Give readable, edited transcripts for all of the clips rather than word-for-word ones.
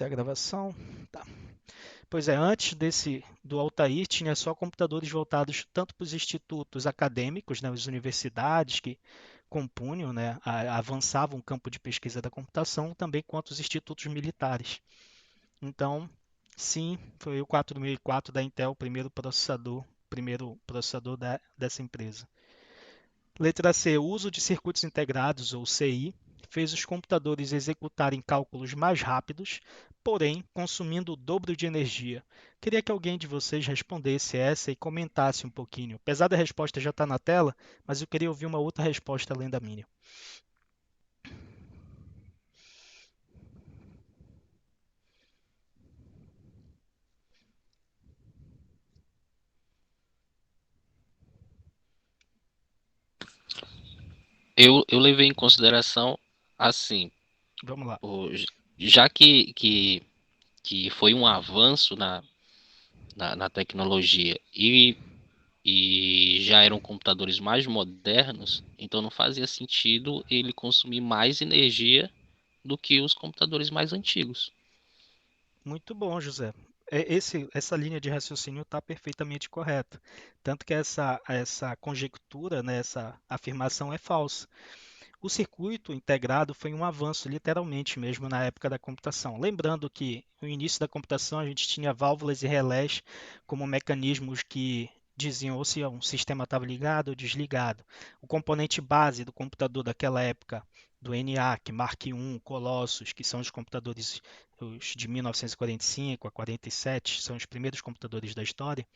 Até a gravação. Tá. Pois é, antes do Altair, tinha só computadores voltados tanto para os institutos acadêmicos, né, as universidades que compunham, né, avançavam o campo de pesquisa da computação, também quanto os institutos militares. Então, sim, foi o 4004 da Intel, o primeiro processador dessa empresa. Letra C. O uso de circuitos integrados, ou CI, fez os computadores executarem cálculos mais rápidos, porém consumindo o dobro de energia. Queria que alguém de vocês respondesse essa e comentasse um pouquinho. Apesar da resposta já estar na tela, mas eu queria ouvir uma outra resposta além da minha. Eu levei em consideração assim, Vamos lá. o, já que foi um avanço na tecnologia e já eram computadores mais modernos, então não fazia sentido ele consumir mais energia do que os computadores mais antigos. Muito bom, José. Essa linha de raciocínio está perfeitamente correta. Tanto que essa conjectura, né, essa afirmação é falsa. O circuito integrado foi um avanço, literalmente mesmo, na época da computação. Lembrando que no início da computação a gente tinha válvulas e relés como mecanismos que diziam ou se um sistema estava ligado ou desligado. O componente base do computador daquela época, do ENIAC, Mark I, Colossus, que são os computadores os de 1945 a 47, são os primeiros computadores da história,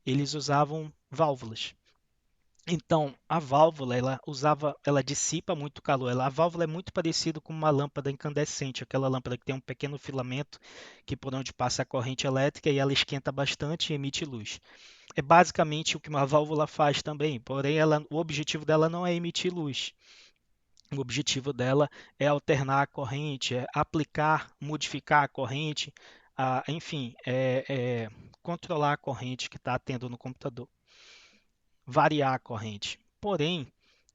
eles usavam válvulas. Então, a válvula, ela dissipa muito calor. A válvula é muito parecida com uma lâmpada incandescente, aquela lâmpada que tem um pequeno filamento que por onde passa a corrente elétrica e ela esquenta bastante e emite luz. É basicamente o que uma válvula faz também, porém o objetivo dela não é emitir luz. O objetivo dela é alternar a corrente, é aplicar, modificar a corrente, enfim, controlar a corrente que está tendo no computador, variar a corrente. Porém,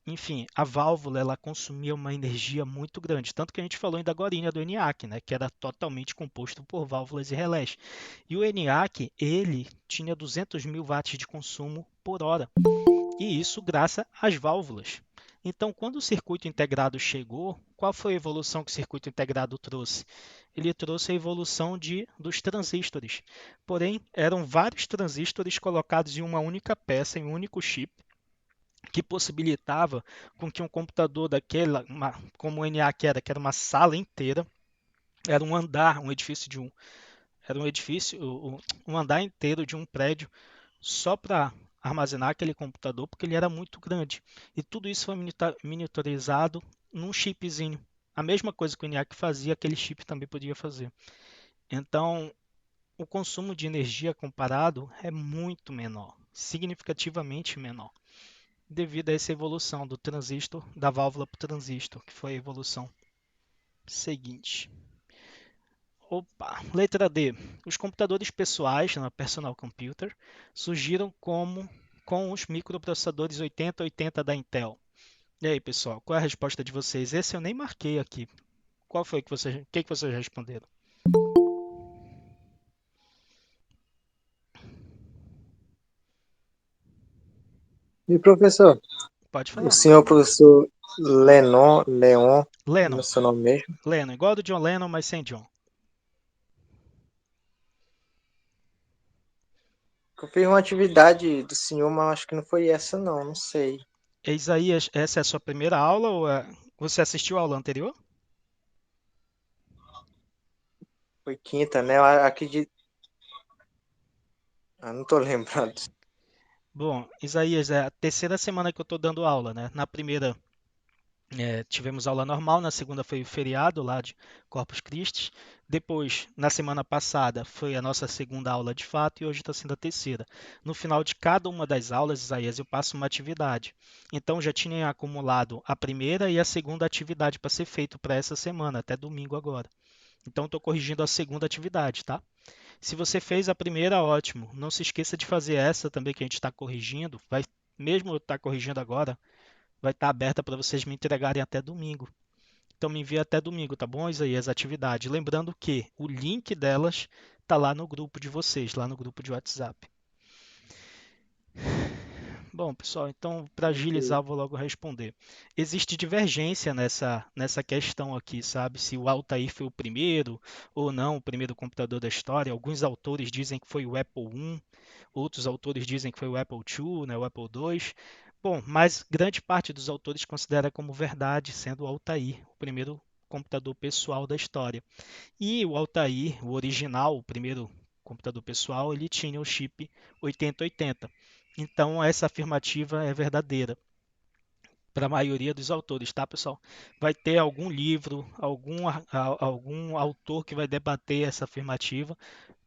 enfim, a válvula ela consumia uma energia muito grande, tanto que a gente falou ainda agorinha do ENIAC, né, que era totalmente composto por válvulas e relés. E o ENIAC, ele tinha 200 mil watts de consumo por hora, e isso graças às válvulas. Então, quando o circuito integrado chegou, qual foi a evolução que o circuito integrado trouxe? Ele trouxe a evolução dos transistores. Porém, eram vários transistores colocados em uma única peça, em um único chip, que possibilitava com que um computador daquela, como o ENIAC era, que era uma sala inteira, era um andar, um edifício era um edifício, um andar inteiro de um prédio só para armazenar aquele computador, porque ele era muito grande. E tudo isso foi monitorizado num chipzinho. A mesma coisa que o ENIAC fazia, aquele chip também podia fazer. Então, o consumo de energia comparado é muito menor, significativamente menor, devido a essa evolução do transistor, da válvula para o transistor, que foi a evolução seguinte. Opa, letra D. Os computadores pessoais, na personal computer, surgiram com os microprocessadores 8080 da Intel. E aí, pessoal, qual é a resposta de vocês? Esse eu nem marquei aqui. Qual foi que vocês responderam? E professor, Pode o falar. senhor professor Leon, no Lennon. seu nome mesmo? Lennon, igual do John Lennon, mas sem John. Eu fiz uma atividade do senhor, mas acho que não foi essa não, não sei. Isaías, essa é a sua primeira aula ou você assistiu a aula anterior? Foi quinta, né? Eu acredito. Ah, não tô lembrando. Bom, Isaías, é a terceira semana que eu estou dando aula, né? Na primeira tivemos aula normal, na segunda foi o feriado lá de Corpus Christi. Depois, na semana passada, foi a nossa segunda aula de fato e hoje está sendo a terceira. No final de cada uma das aulas, Isaías, eu passo uma atividade. Então, já tinha acumulado a primeira e a segunda atividade para ser feito para essa semana, até domingo agora. Então, estou corrigindo a segunda atividade, tá? Se você fez a primeira, ótimo. Não se esqueça de fazer essa também que a gente está corrigindo. Vai, mesmo eu estar corrigindo agora, vai estar aberta para vocês me entregarem até domingo. Então me envia até domingo, tá bom, Isaí, as atividades. Lembrando que o link delas tá lá no grupo de vocês, lá no grupo de WhatsApp. Bom, pessoal, então para agilizar, eu vou logo responder. Existe divergência nessa questão aqui, sabe? Se o Altair foi o primeiro ou não, o primeiro computador da história. Alguns autores dizem que foi o Apple I, outros autores dizem que foi o Apple II, né, o Apple II. Bom, mas grande parte dos autores considera como verdade, sendo o Altair o primeiro computador pessoal da história. E o Altair, o original, o primeiro computador pessoal, ele tinha o chip 8080. Então, essa afirmativa é verdadeira para a maioria dos autores, tá, pessoal? Vai ter algum livro, algum autor que vai debater essa afirmativa,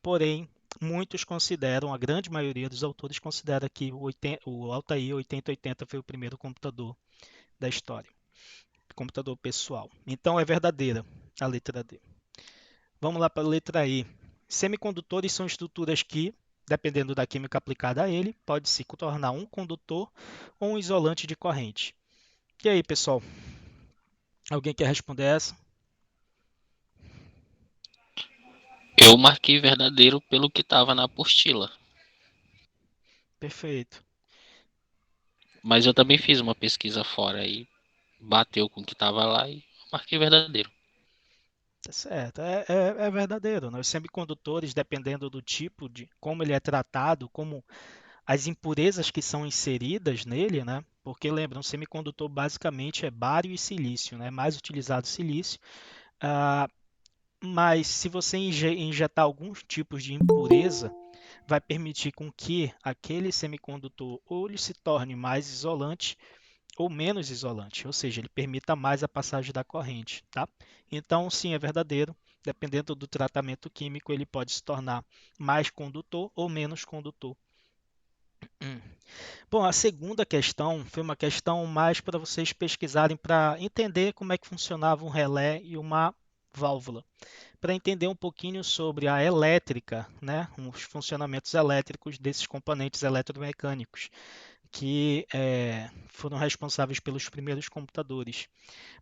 porém, muitos consideram, a grande maioria dos autores considera que o Altair 8080 foi o primeiro computador da história, computador pessoal. Então, é verdadeira a letra D. Vamos lá para a letra E. Semicondutores são estruturas que, dependendo da química aplicada a ele, pode se tornar um condutor ou um isolante de corrente. E aí, pessoal? Alguém quer responder essa? Eu marquei verdadeiro pelo que estava na apostila. Perfeito. Mas eu também fiz uma pesquisa fora e bateu com o que estava lá e marquei verdadeiro. Tá certo. É verdadeiro, né? Os semicondutores, dependendo do tipo de como ele é tratado, como as impurezas que são inseridas nele, né? Porque lembra, um semicondutor basicamente é bário e silício, né? Mais utilizado silício. Ah, mas se você injetar alguns tipos de impureza, vai permitir com que aquele semicondutor ou ele se torne mais isolante ou menos isolante, ou seja, ele permita mais a passagem da corrente, tá? Então, sim, é verdadeiro. Dependendo do tratamento químico, ele pode se tornar mais condutor ou menos condutor. Bom, a segunda questão foi uma questão mais para vocês pesquisarem para entender como é que funcionava um relé e uma válvula, para entender um pouquinho sobre a elétrica, né, os funcionamentos elétricos desses componentes eletromecânicos que foram responsáveis pelos primeiros computadores.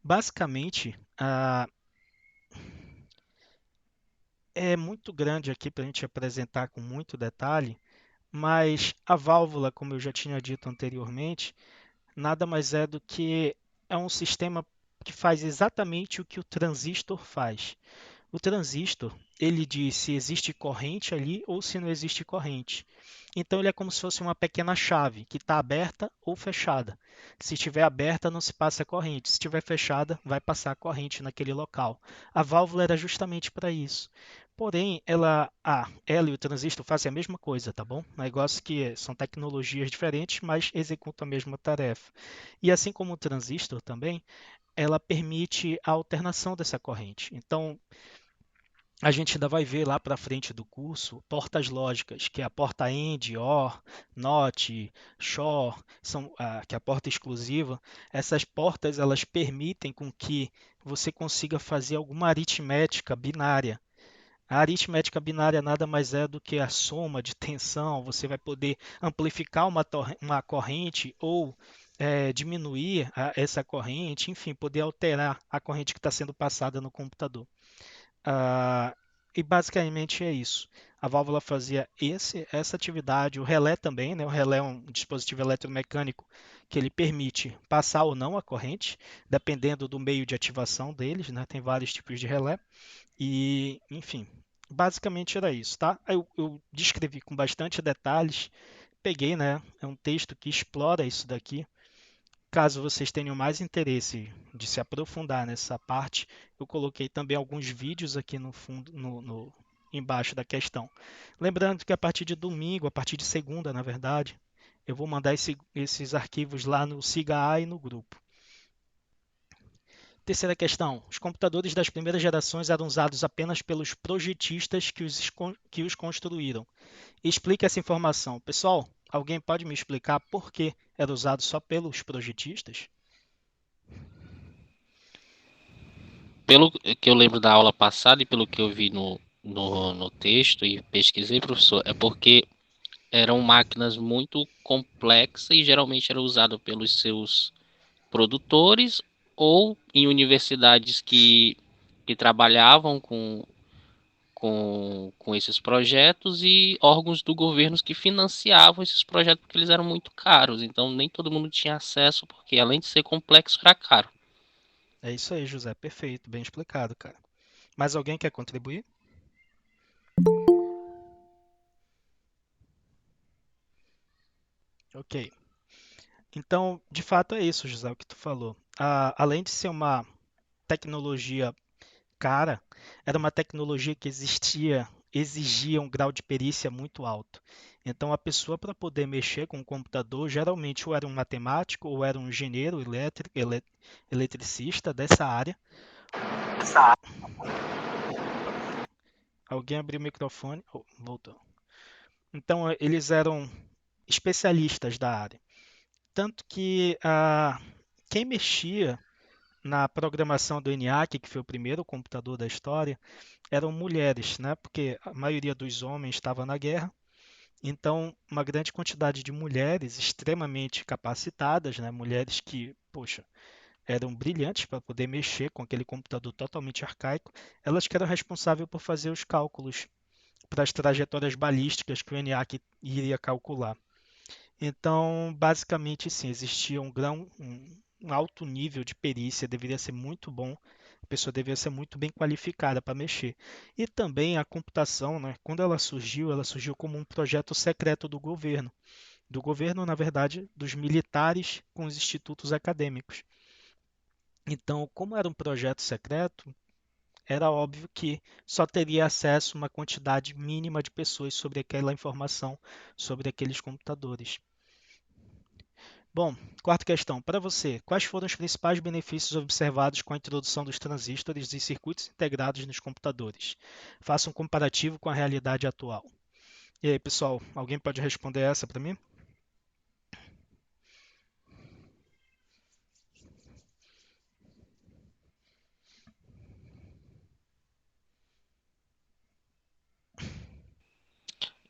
Basicamente, é muito grande aqui para a gente apresentar com muito detalhe, mas a válvula, como eu já tinha dito anteriormente, nada mais é do que é um sistema que faz exatamente o que o transistor faz. O transistor, ele diz se existe corrente ali ou se não existe corrente. Então ele é como se fosse uma pequena chave que está aberta ou fechada. Se estiver aberta, não se passa a corrente. Se estiver fechada, vai passar a corrente naquele local. A válvula era justamente para isso. Porém, ela e o transistor fazem a mesma coisa, tá bom? Negócio que são tecnologias diferentes, mas executam a mesma tarefa. E assim como o transistor também, ela permite a alternação dessa corrente. Então, a gente ainda vai ver lá para frente do curso portas lógicas, que é a porta AND, OR, NOT, SHOR, que é a porta exclusiva. Essas portas elas permitem com que você consiga fazer alguma aritmética binária. A aritmética binária nada mais é do que a soma de tensão. Você vai poder amplificar uma corrente ou diminuir essa corrente, enfim, poder alterar a corrente que está sendo passada no computador. E basicamente é isso. A válvula fazia essa atividade, o relé também, né? O relé é um dispositivo eletromecânico que ele permite passar ou não a corrente, dependendo do meio de ativação deles, né? Tem vários tipos de relé. E, enfim, basicamente era isso, tá? Eu descrevi com bastante detalhes, peguei, né? É um texto que explora isso daqui. Caso vocês tenham mais interesse de se aprofundar nessa parte, eu coloquei também alguns vídeos aqui no fundo, embaixo da questão. Lembrando que a partir de domingo, a partir de segunda, na verdade, eu vou mandar esses arquivos lá no SIGA A e no grupo. Terceira questão. Os computadores das primeiras gerações eram usados apenas pelos projetistas que os construíram. Explique essa informação. Pessoal, alguém pode me explicar por que era usado só pelos projetistas? Pelo que eu lembro da aula passada e pelo que eu vi no texto e pesquisei, professor, é porque eram máquinas muito complexas e geralmente era usado pelos seus produtores ou em universidades que trabalhavam com esses projetos e órgãos do governo que financiavam esses projetos porque eles eram muito caros. Então nem todo mundo tinha acesso, porque além de ser complexo, era caro. É isso aí, José. Perfeito, bem explicado, cara. Mais alguém quer contribuir? Ok. Então, de fato é isso, José, o que tu falou. Além de ser uma tecnologia cara, era uma tecnologia que exigia um grau de perícia muito alto. Então, a pessoa para poder mexer com o computador, geralmente ou era um matemático ou era um engenheiro eletricista dessa área. Alguém abriu o microfone. Oh, voltou. Então, eles eram especialistas da área. Tanto que quem mexia na programação do ENIAC, que foi o primeiro computador da história, eram mulheres, né? Porque a maioria dos homens estava na guerra. Então, uma grande quantidade de mulheres extremamente capacitadas, né? Mulheres que, poxa, eram brilhantes para poder mexer com aquele computador totalmente arcaico, elas que eram responsáveis por fazer os cálculos para as trajetórias balísticas que o ENIAC iria calcular. Então, basicamente, sim, existia um alto nível de perícia, deveria ser muito bom, a pessoa deveria ser muito bem qualificada para mexer. E também a computação, né, quando ela surgiu como um projeto secreto do governo. Do governo, na verdade, dos militares com os institutos acadêmicos. Então, como era um projeto secreto, era óbvio que só teria acesso uma quantidade mínima de pessoas sobre aquela informação, sobre aqueles computadores. Bom, quarta questão. Para você, quais foram os principais benefícios observados com a introdução dos transistores e circuitos integrados nos computadores? Faça um comparativo com a realidade atual. E aí, pessoal, alguém pode responder essa para mim?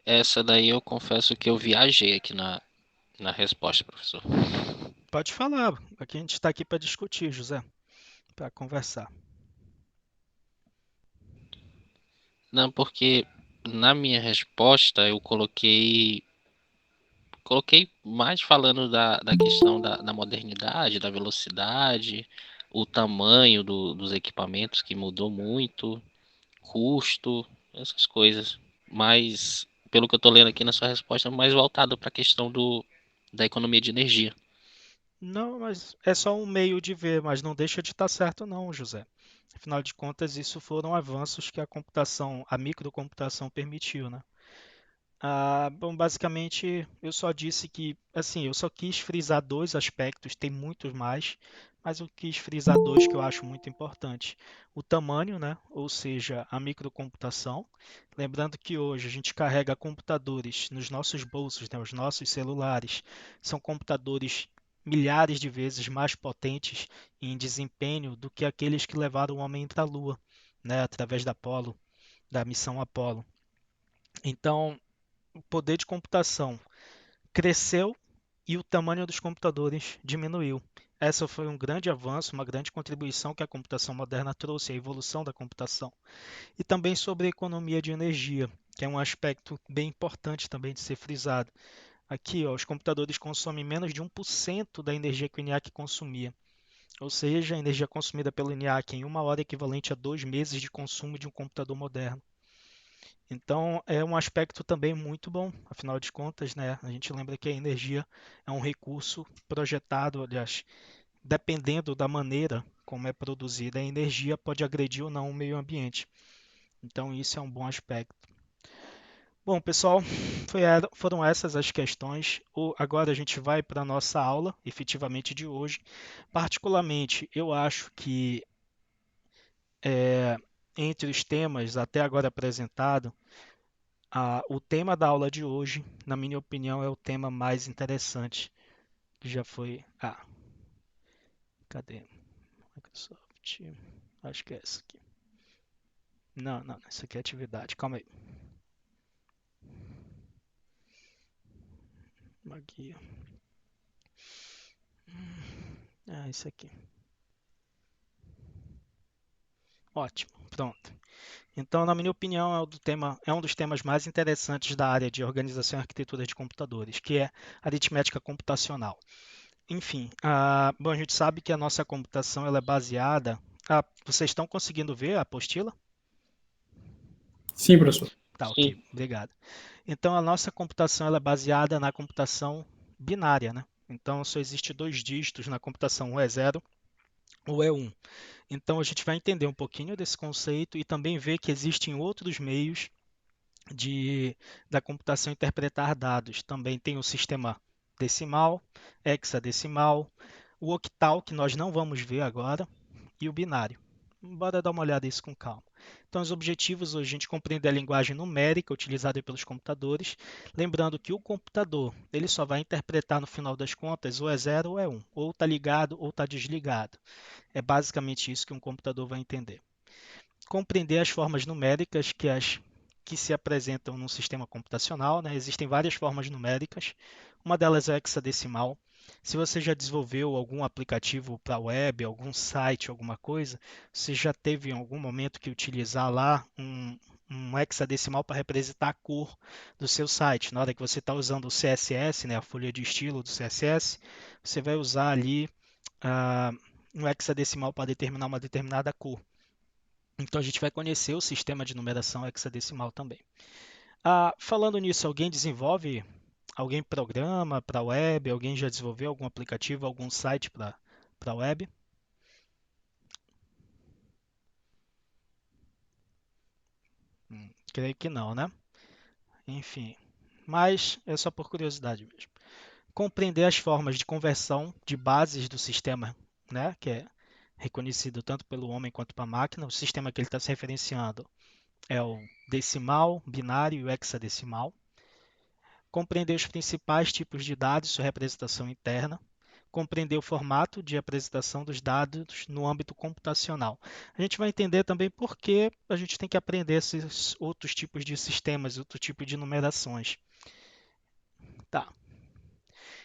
Essa daí eu confesso que eu viajei aqui na resposta, professor. Pode falar. Aqui a gente está aqui para discutir, José, para conversar. Não, porque na minha resposta eu coloquei mais falando da questão da modernidade, da velocidade, o tamanho dos equipamentos que mudou muito, custo, essas coisas. Mas, pelo que eu estou lendo aqui na sua resposta, mais voltado para a questão da economia de energia. Não, mas é só um meio de ver, mas não deixa de estar certo, não, José. Afinal de contas, isso foram avanços que a computação, a microcomputação permitiu, né? Bom, basicamente eu só disse que, assim, eu só quis frisar dois aspectos, tem muitos mais, mas eu quis frisar dois que eu acho muito importantes. O tamanho, né? Ou seja, a microcomputação. Lembrando que hoje a gente carrega computadores nos nossos bolsos, né? Os nossos celulares são computadores milhares de vezes mais potentes em desempenho do que aqueles que levaram o homem para a Lua, né? Através da Apollo, da missão Apollo. Então, o poder de computação cresceu e o tamanho dos computadores diminuiu. Essa foi um grande avanço, uma grande contribuição que a computação moderna trouxe à evolução da computação. E também sobre a economia de energia, que é um aspecto bem importante também de ser frisado. Aqui, ó, os computadores consomem menos de 1% da energia que o ENIAC consumia. Ou seja, a energia consumida pelo ENIAC em uma hora é equivalente a 2 meses de consumo de um computador moderno. Então, é um aspecto também muito bom, afinal de contas, né? A gente lembra que a energia é um recurso projetado, aliás, dependendo da maneira como é produzida a energia, pode agredir ou não o meio ambiente. Então, isso é um bom aspecto. Bom, pessoal, foram essas as questões. Agora a gente vai para a nossa aula, efetivamente, de hoje. Particularmente, eu acho que entre os temas até agora apresentados, o tema da aula de hoje, na minha opinião, é o tema mais interessante que já foi. Cadê? Microsoft. Acho que é essa aqui. Não, não, essa aqui é atividade. Calma aí. Aqui. Isso aqui. Ótimo, pronto. Então, na minha opinião, é um dos temas mais interessantes da área de organização e arquitetura de computadores, que é aritmética computacional. Enfim, bom, a gente sabe que a nossa computação ela é baseada. Vocês estão conseguindo ver a apostila? Sim, professor. Tá, Sim. ok, obrigado. Então, a nossa computação ela é baseada na computação binária, né? Então, só existe dois dígitos na computação, ou é 0 ou é 1. Então, a gente vai entender um pouquinho desse conceito e também ver que existem outros meios da computação interpretar dados. Também tem o sistema decimal, hexadecimal, o octal, que nós não vamos ver agora, e o binário. Bora dar uma olhada nisso com calma. Então, os objetivos hoje a gente compreender a linguagem numérica utilizada pelos computadores, lembrando que o computador ele só vai interpretar no final das contas ou é 0 ou é 1, ou está ligado ou está desligado. É basicamente isso que um computador vai entender. Compreender as formas numéricas que se apresentam num sistema computacional, né? Existem várias formas numéricas. Uma delas é hexadecimal. Se você já desenvolveu algum aplicativo para web, algum site, alguma coisa, você já teve em algum momento que utilizar lá um hexadecimal para representar a cor do seu site. Na hora que você está usando o CSS, né, a folha de estilo do CSS, você vai usar ali ah, um hexadecimal para determinar uma determinada cor. Então a gente vai conhecer o sistema de numeração hexadecimal também. Falando nisso, alguém programa para web, alguém já desenvolveu algum aplicativo, algum site para web? Creio que não, né? Enfim, mas é só por curiosidade mesmo. Compreender as formas de conversão de bases do sistema, né, que é reconhecido tanto pelo homem quanto pela máquina. O sistema que ele está se referenciando é o decimal, binário e o hexadecimal. Compreender os principais tipos de dados e sua representação interna, compreender o formato de apresentação dos dados no âmbito computacional. A gente vai entender também por que a gente tem que aprender esses outros tipos de sistemas, outro tipo de numerações. Tá.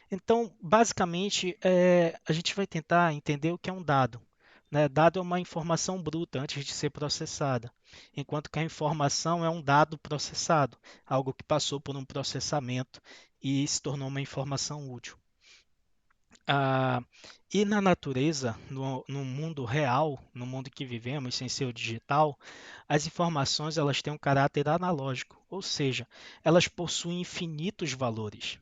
Então, basicamente, a gente vai tentar entender o que é um dado. Né? Dado é uma informação bruta antes de ser processada, enquanto que a informação é um dado processado, algo que passou por um processamento e se tornou uma informação útil. E na natureza, no mundo real, no mundo que vivemos, sem ser o digital, as informações elas têm um caráter analógico, ou seja, elas possuem infinitos valores.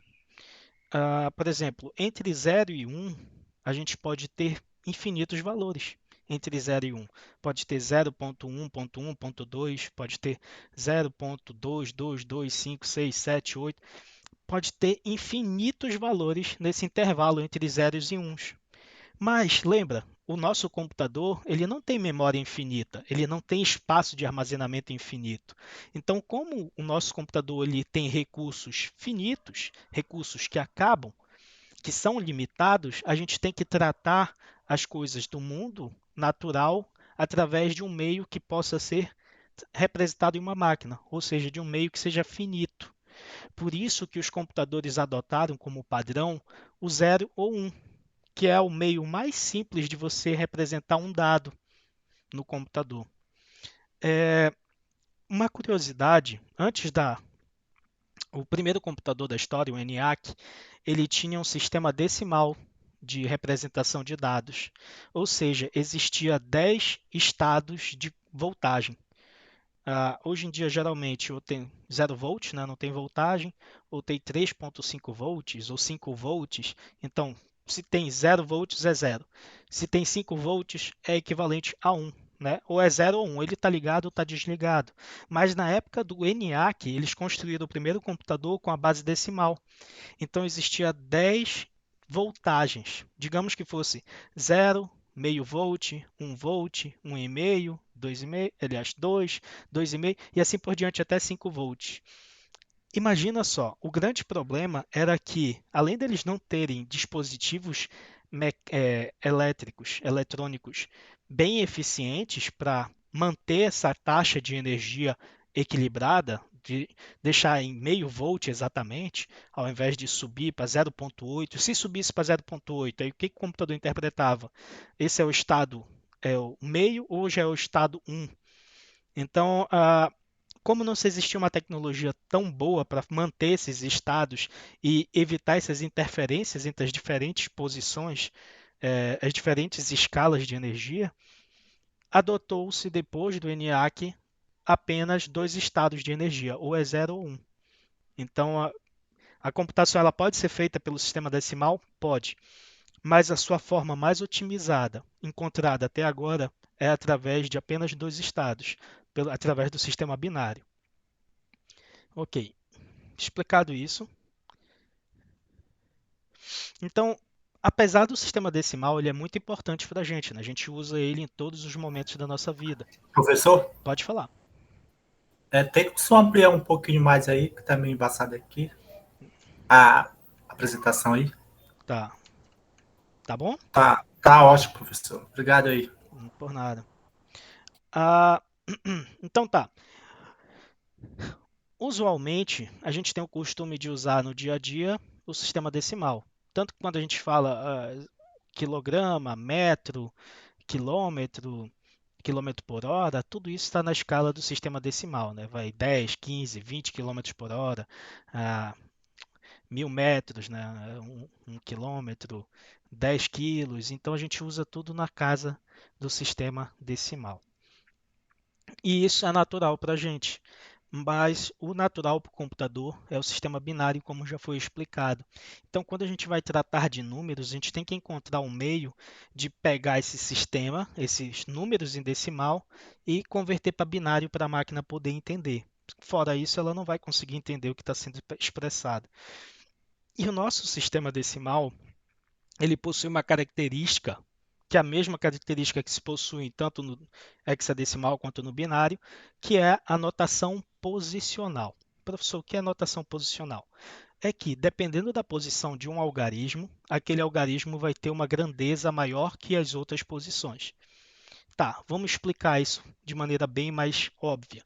Por exemplo, entre 0 e 1, a gente pode ter infinitos valores. Entre 0 e 1. Pode ter 0.1.1.2, pode ter 0.2222567, 8. Pode ter infinitos valores nesse intervalo entre zeros e uns. Mas, lembra, o nosso computador ele não tem memória infinita, ele não tem espaço de armazenamento infinito. Então, como o nosso computador ele tem recursos finitos, recursos que acabam, que são limitados, a gente tem que tratar as coisas do mundo natural através de um meio que possa ser representado em uma máquina, ou seja, de um meio que seja finito. Por isso que os computadores adotaram como padrão o 0 ou 1, que é o meio mais simples de você representar um dado no computador. Uma curiosidade, o primeiro computador da história, o ENIAC, ele tinha um sistema decimal de representação de dados, ou seja, existia 10 estados de voltagem. Hoje em dia, geralmente, ou tem 0 volts, né, não tem voltagem, ou tem 3,5 volts ou 5 volts. Então, se tem 0 volts, é 0. Se tem 5 volts, é equivalente a 1. Né? Ou é 0 ou 1, ele está ligado ou está desligado. Mas na época do ENIAC, eles construíram o primeiro computador com a base decimal. Então, existia 10 voltagens. Digamos que fosse 0, meio volt, 1 volt, 1,5, 2,5, aliás, 2, 2,5 e assim por diante até 5 volts. Imagina só, o grande problema era que, além deles não terem dispositivos elétricos, eletrônicos bem eficientes para manter essa taxa de energia equilibrada, de deixar em meio volt exatamente, ao invés de subir para 0,8. Se subisse para 0,8, aí o que o computador interpretava? Esse é o estado é o meio ou já é o estado 1. Então, como não se existia uma tecnologia tão boa para manter esses estados e evitar essas interferências entre as diferentes posições, as diferentes escalas de energia, adotou-se depois do ENIAC apenas dois estados de energia, ou é 0 ou 1. Então, a computação ela pode ser feita pelo sistema decimal? Pode, mas a sua forma mais otimizada, encontrada até agora, é através de apenas dois estados, através do sistema binário. Ok, explicado isso. Então, apesar do sistema decimal, ele é muito importante para a gente, né? A gente usa ele em todos os momentos da nossa vida. Professor, Pode falar. tem como só ampliar um pouquinho mais aí, que tá meio embaçado aqui, a apresentação aí? Tá. Tá bom? Tá ótimo, professor. Obrigado aí. Por nada. Então tá. Usualmente, a gente tem o costume de usar no dia a dia o sistema decimal. Tanto que quando a gente fala quilograma, metro, quilômetro, quilômetro por hora, tudo isso está na escala do sistema decimal, né? Vai 10, 15, 20 quilômetros por hora, 1000 metros, né? Um quilômetro, 10 quilos. Então a gente usa tudo na casa do sistema decimal. E isso é natural para a gente. Mas o natural para o computador é o sistema binário, como já foi explicado. Então, quando a gente vai tratar de números, a gente tem que encontrar um meio de pegar esse sistema, esses números em decimal, e converter para binário para a máquina poder entender. Fora isso, ela não vai conseguir entender o que está sendo expressado. E o nosso sistema decimal, ele possui uma característica, que é a mesma característica que se possui tanto no hexadecimal quanto no binário, que é a notação posicional. Professor, o que é notação posicional? É que, dependendo da posição de um algarismo, aquele algarismo vai ter uma grandeza maior que as outras posições. Tá, vamos explicar isso de maneira bem mais óbvia.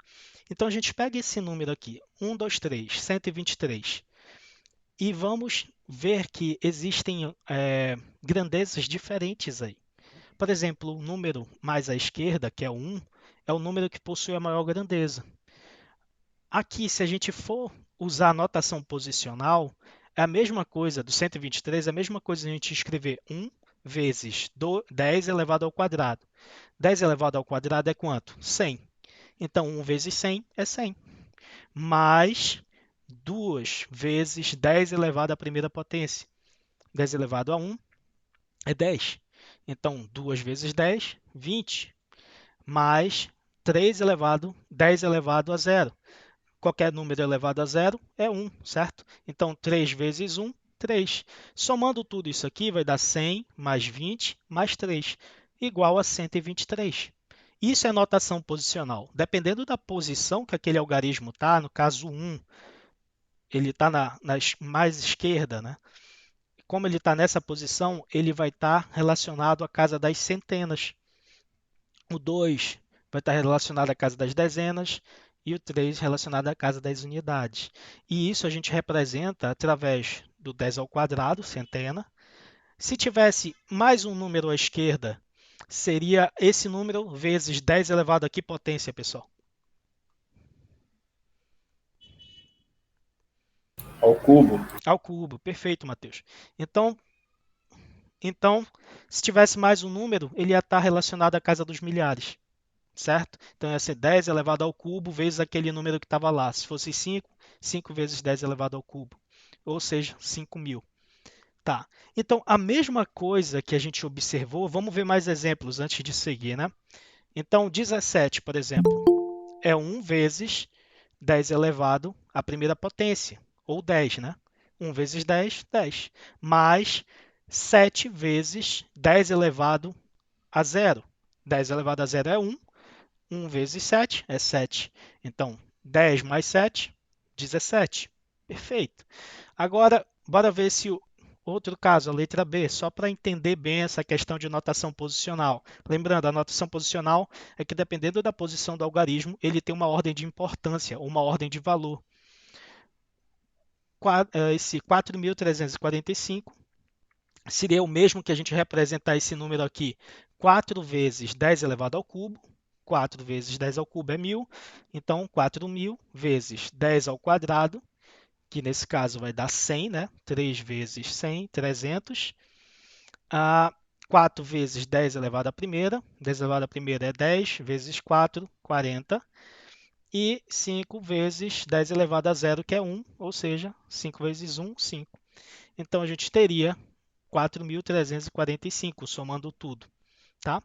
Então, a gente pega esse número aqui, 1, 2, 3, 123, e vamos ver que existem grandezas diferentes aí. Por exemplo, o número mais à esquerda, que é o 1, é o número que possui a maior grandeza. Aqui, se a gente for usar a notação posicional, é a mesma coisa do 123, é a mesma coisa a gente escrever 1 vezes 10 elevado ao quadrado. 10 elevado ao quadrado é quanto? 100. Então, 1 vezes 100 é 100. Mais 2 vezes 10 elevado à primeira potência. 10 elevado a 1 é 10. Então, 2 vezes 10, 20. Mais 3 elevado, 10 elevado a 0. Qualquer número elevado a 0 é 1, certo? Então, 3 vezes 1, 3. Somando tudo isso aqui, vai dar 100 mais 20 mais 3, igual a 123. Isso é notação posicional. Dependendo da posição que aquele algarismo está, no caso 1, ele está na mais esquerda, né? Como ele está nessa posição, ele vai estar relacionado à casa das centenas. O 2 vai estar relacionado à casa das dezenas e o 3 relacionado à casa das unidades. E isso a gente representa através do 10 ao quadrado, centena. Se tivesse mais um número à esquerda, seria esse número vezes 10 elevado a que potência, pessoal? Ao cubo. Ao cubo. Perfeito, Matheus. Então, se tivesse mais um número, ele ia estar relacionado à casa dos milhares, certo? Então, ia ser 10 elevado ao cubo vezes aquele número que estava lá. Se fosse 5, 5 vezes 10 elevado ao cubo, ou seja, 5.000. Tá. Então, a mesma coisa que a gente observou, vamos ver mais exemplos antes de seguir, né? Então, 17, por exemplo, é 1 vezes 10 elevado à primeira potência, ou 10, né? 1 vezes 10, 10. Mais 7 vezes 10 elevado a 0. 10 elevado a 0 é 1. 1 vezes 7 é 7. Então, 10 mais 7, 17. Perfeito. Agora, bora ver se o outro caso, a letra B, só para entender bem essa questão de notação posicional. Lembrando, a notação posicional é que dependendo da posição do algarismo, ele tem uma ordem de importância, uma ordem de valor. Esse 4.345 seria o mesmo que a gente representar esse número aqui 4 vezes 10 elevado ao cubo. 4 vezes 10 ao cubo é 1.000. Então, 4.000 vezes 10 ao quadrado, que nesse caso vai dar 100, né? 3 vezes 100, 300. 4 vezes 10 elevado à primeira. 10 elevado à primeira é 10 vezes 4, 40. E 5 vezes 10 elevado a zero, que é 1, ou seja, 5 vezes 1, 5. Então, a gente teria 4.345, somando tudo, tá?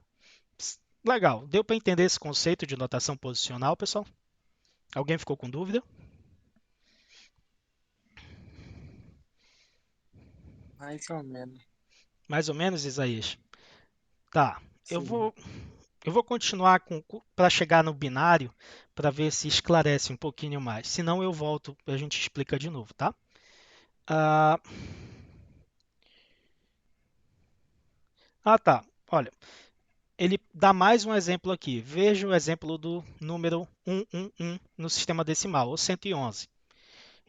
Legal. Deu para entender esse conceito de notação posicional, pessoal? Alguém ficou com dúvida? Mais ou menos. Mais ou menos, Isaías? Tá. Eu Sim. vou continuar para chegar no binário para ver se esclarece um pouquinho mais. Se não, eu volto e a gente explica de novo, tá? Tá. Olha, ele dá mais um exemplo aqui. Veja o exemplo do número 111 no sistema decimal, ou 111.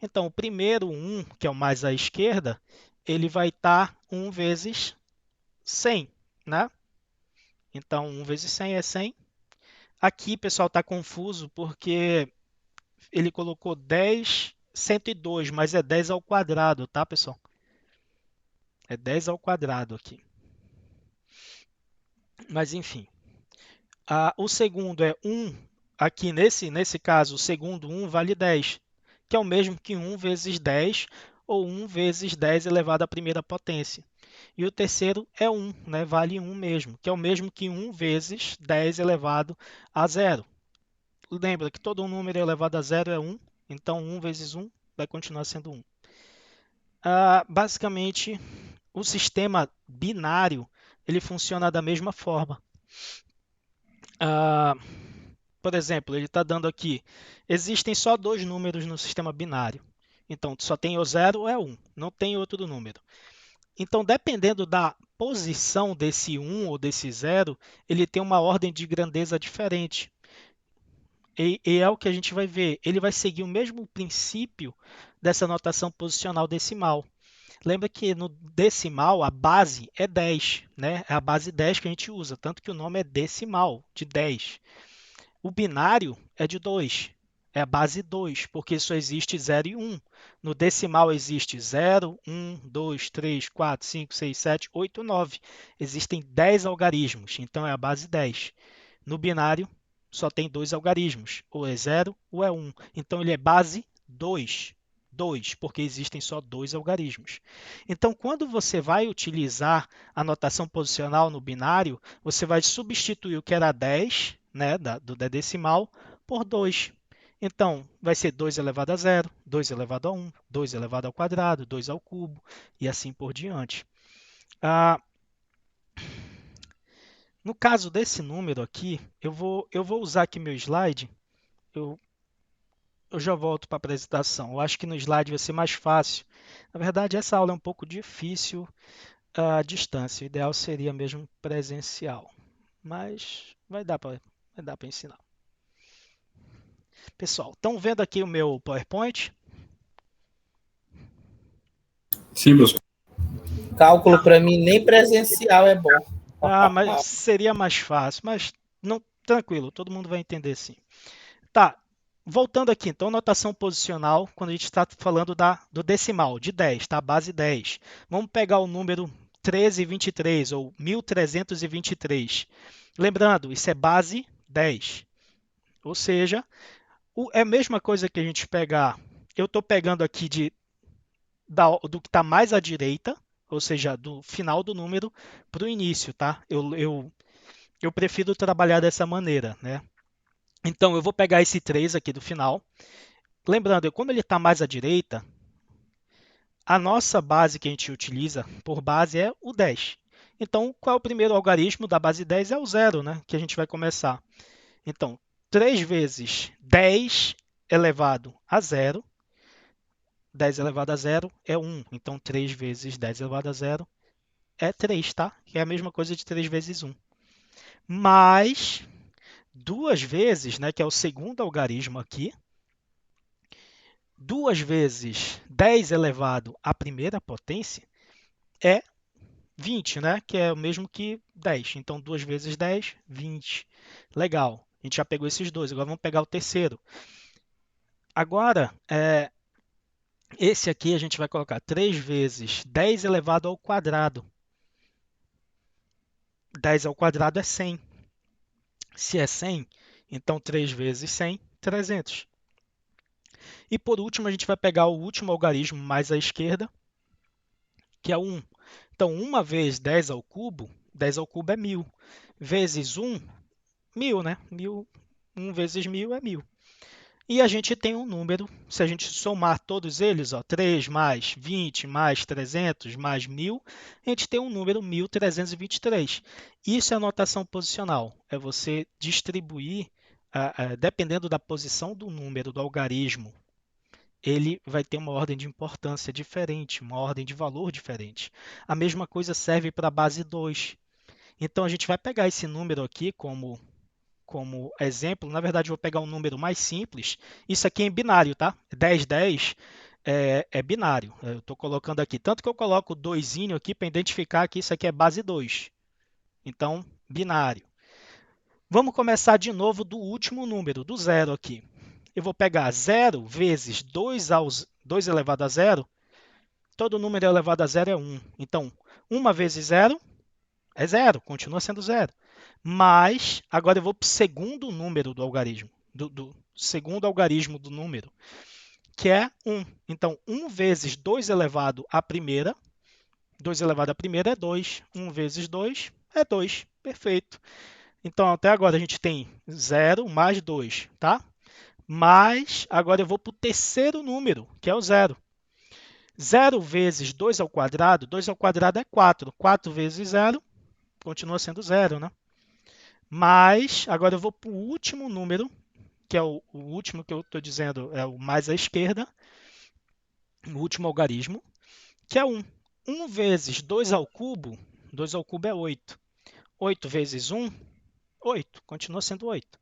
Então, o primeiro 1, que é o mais à esquerda, ele vai estar 1 vezes 100, né? Então, 1 vezes 100 é 100. Aqui, pessoal, está confuso porque ele colocou 10, 102, mas é 10 ao quadrado, tá, pessoal? É 10 ao quadrado aqui. Mas, enfim. O segundo é 1. Aqui, nesse caso, o segundo 1 vale 10, que é o mesmo que 1 vezes 10, ou 1 vezes 10 elevado à primeira potência. E o terceiro é 1, né? Vale 1 mesmo, que é o mesmo que 1 vezes 10 elevado a zero. Lembra que todo número elevado a zero é 1, então 1 vezes 1 vai continuar sendo 1. Basicamente, o sistema binário ele funciona da mesma forma. Por exemplo, ele está dando aqui, existem só 2 números no sistema binário. Então, só tem o 0 ou é 1, não tem outro número. Então, dependendo da posição desse 1 ou desse 0, ele tem uma ordem de grandeza diferente. E é o que a gente vai ver. Ele vai seguir o mesmo princípio dessa notação posicional decimal. Lembra que no decimal a base é 10, né? É a base 10 que a gente usa, tanto que o nome é decimal, de 10. O binário é de 2, é a base 2, porque só existe 0 e 1. No decimal existe 0, 1, 2, 3, 4, 5, 6, 7, 8, 9. Existem 10 algarismos, então é a base 10. No binário, só tem 2 algarismos, ou é 0 ou é 1. Então ele é base 2. 2, porque existem só 2 algarismos. Então, quando você vai utilizar a notação posicional no binário, você vai substituir o que era 10, né, do decimal, por 2. Então, vai ser 2 elevado a 0, 2 elevado a 1, 2 elevado ao quadrado, 2 ao cubo, e assim por diante. No caso desse número aqui, eu vou usar aqui meu slide. Eu já volto para a apresentação. Eu acho que no slide vai ser mais fácil. Na verdade, essa aula é um pouco difícil à distância. O ideal seria mesmo presencial. Mas vai dar para ensinar. Pessoal, estão vendo aqui o meu PowerPoint? Sim, professor. Cálculo para mim nem presencial é bom. Mas seria mais fácil. Mas não, tranquilo, todo mundo vai entender sim. Tá, voltando aqui, então, notação posicional, quando a gente está falando do decimal, de 10, tá? Base 10. Vamos pegar o número 1323, ou 1323. Lembrando, isso é base 10. Ou seja, é a mesma coisa que a gente pegar, eu estou pegando aqui do que está mais à direita, ou seja, do final do número para o início, tá? Eu prefiro trabalhar dessa maneira, né? Então, eu vou pegar esse 3 aqui do final. Lembrando, como ele está mais à direita, a nossa base que a gente utiliza por base é o 10. Então, qual é o primeiro algarismo da base 10? É o 0, né? Que a gente vai começar. Então, 3 vezes 10 elevado a 0. 10 elevado a 0 é 1. Então, 3 vezes 10 elevado a 0 é 3, tá? Que é a mesma coisa de 3 vezes 1. Mais 2 vezes, né, que é o segundo algarismo aqui, 2 vezes 10 elevado à primeira potência é 20, né? Que é o mesmo que 10. Então, 2 vezes 10, 20. Legal. A gente já pegou esses dois. Agora vamos pegar o terceiro. Agora, esse aqui a gente vai colocar 3 vezes 10 elevado ao quadrado. 10 ao quadrado é 100. Se é 100, então 3 vezes 100, 300. E por último, a gente vai pegar o último algarismo mais à esquerda, que é o 1. Então, 1 vezes 10 ao cubo é 1000. Vezes 1, 1000, né? 1 vezes 1000 é 1000. E a gente tem um número, se a gente somar todos eles, 3 mais 20 mais 300 mais 1000, a gente tem um número 1323. Isso é notação posicional, é você distribuir, dependendo da posição do número do algarismo, ele vai ter uma ordem de importância diferente, uma ordem de valor diferente. A mesma coisa serve para a base 2. Então, a gente vai pegar esse número aqui como exemplo. Na verdade, eu vou pegar um número mais simples. Isso aqui é em binário, tá? 10, 10 é binário. Eu estou colocando aqui. Tanto que eu coloco 2 aqui para identificar que isso aqui é base 2. Então, binário. Vamos começar de novo do último número, do zero aqui. Eu vou pegar 0 vezes 2 elevado a zero. Todo número elevado a zero é 1. Então, 1 vezes 0 é 0, continua sendo 0. Mas, agora eu vou para o segundo número do algarismo, do segundo algarismo do número, que é 1. Então, 1 vezes 2 elevado à primeira, 2 elevado à primeira é 2. 1 vezes 2 é 2. Perfeito. Então, até agora a gente tem 0 mais 2, tá? Mas, agora eu vou para o terceiro número, que é o 0. 0 vezes 2 ao quadrado é 4. 4 vezes 0 continua sendo 0, né? Mas, agora eu vou para o último número, que é o último que eu estou dizendo, é o mais à esquerda, o último algarismo, que é 1. 1 vezes 2 ao cubo é 8. 8 vezes 1, 8. Continua sendo 8.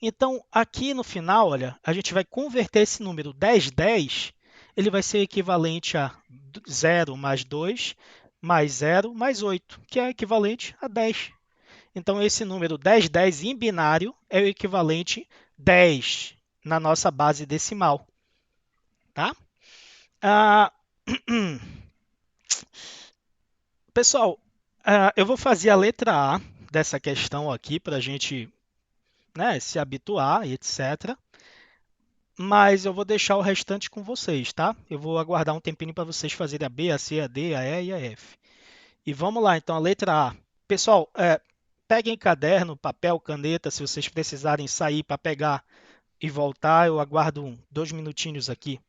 Então, aqui no final, olha, a gente vai converter esse número 10, 10, ele vai ser equivalente a 0 mais 2 mais 0 mais 8, que é equivalente a 10. Então, esse número 10, 10 em binário é o equivalente 10 na nossa base decimal. Tá? Pessoal, eu vou fazer a letra A dessa questão aqui para a gente, né, se habituar e etc. Mas eu vou deixar o restante com vocês, tá? Eu vou aguardar um tempinho para vocês fazerem a B, a C, a D, a E e a F. E vamos lá, então, a letra A. Pessoal, peguem caderno, papel, caneta, se vocês precisarem sair para pegar e voltar, eu aguardo 2 minutinhos aqui.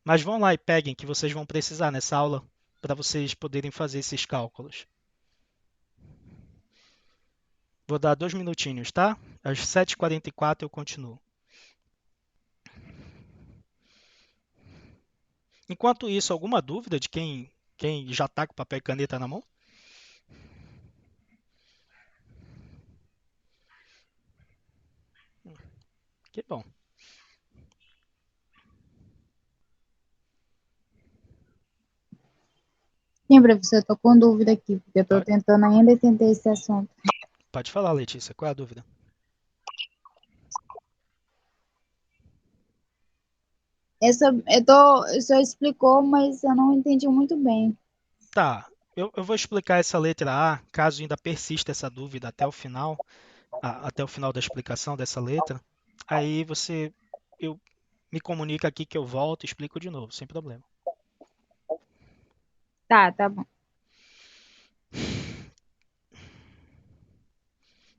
Mas vão lá e peguem, que vocês vão precisar nessa aula para vocês poderem fazer esses cálculos. Vou dar 2 minutinhos, tá? Às 7h44 eu continuo. Enquanto isso, alguma dúvida de quem já está com papel e caneta na mão? Que bom. Sim, professor, eu estou com dúvida aqui, porque eu estou Pode, tentando ainda entender esse assunto. pode falar, Letícia. Qual é a dúvida? O senhor explicou, mas eu não entendi muito bem. Tá, eu vou explicar essa letra A, caso ainda persista essa dúvida até o final da explicação dessa letra. Aí eu me comunica aqui que eu volto e explico de novo, sem problema. Tá bom.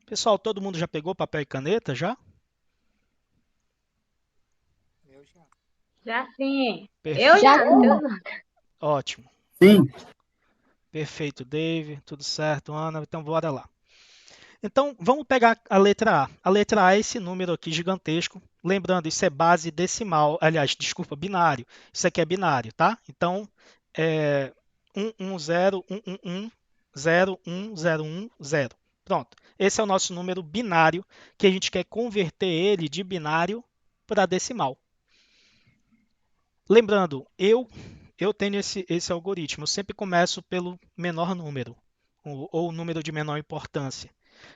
Pessoal, todo mundo já pegou papel e caneta já? Eu já. Já sim. Perfeito. Eu Já já. sim. Eu não. Ótimo. Sim. Perfeito, Dave. Tudo certo, Ana. Então, bora lá. Então, vamos pegar a letra A. A letra A é esse número aqui gigantesco. Lembrando, isso é base decimal. Aliás, desculpa, binário. Isso aqui é binário, tá? Então, 1, 1, 0, 1, 1, 1, 0, 1, 0, 1, 0. Pronto. Esse é o nosso número binário, que a gente quer converter ele de binário para decimal. Lembrando, eu tenho esse algoritmo. Eu sempre começo pelo menor número. ou o número de menor importância,